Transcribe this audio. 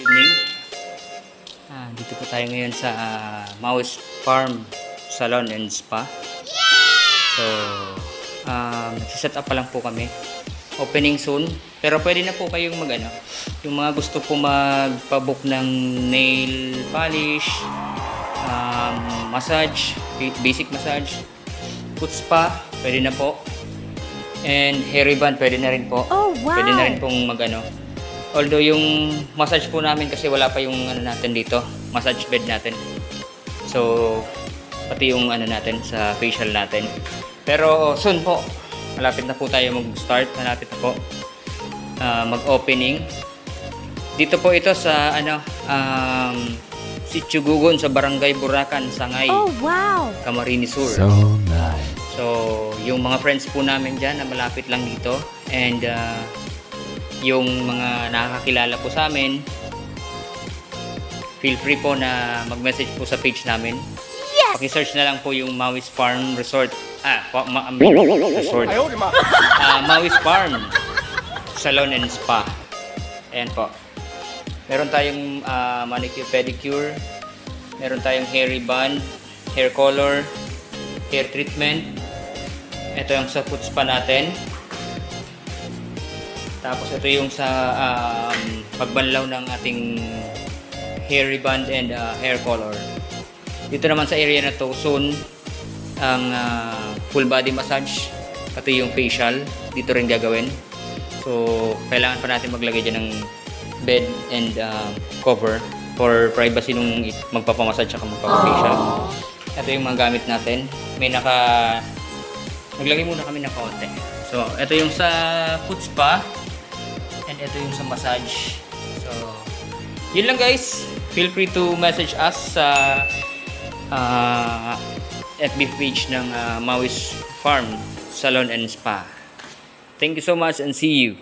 Evening. Dito po tayo ngayon sa Maui's Farm Salon and Spa. So, set up pa lang po kami. Opening soon. Pero pwede na po kayong yung mga gusto po magpa-book ng nail polish, massage, basic massage, foot spa, pwede na po. And hair ribbon, pwede na rin po. Oh, wow. Pwede na rin pong Although yung massage po namin kasi wala pa yung natin dito, massage bed natin. So, pati yung natin sa facial natin. Pero soon po, malapit na po tayo mag-start, malapit na po mag-opening. Dito po ito sa Sitio Gugon sa Barangay Buracan, Sangay. Oh, wow. Camarines Sur. So nice. So, yung mga friends po namin dyan na malapit lang dito and yung mga nakakakilala po sa amin, feel free po na mag-message po sa page namin. Yes! Paki-search na lang po yung Maui's Farm Resort. Resort. Maui's Farm Salon and Spa. Ayan po. Meron tayong manicure, pedicure. Meron tayong hair ribbon, hair color, hair treatment. Ito yung sa foot spa natin. Tapos ito yung sa pagbanlaw ng ating hair ribbon and hair color. Dito naman sa area na to, soon ang full body massage, pati yung facial, dito rin gagawin. So, kailangan pa natin maglagay dyan ng bed and cover for privacy nung magpapamassage at magpapafacial. Ito yung mga gamit natin. Naglagay muna kami ng konti. So, ito yung sa foot spa. And ito yung sa massage. So, yun lang guys. Feel free to message us sa FB page ng Maui's Farm Salon and Spa. Thank you so much and see you.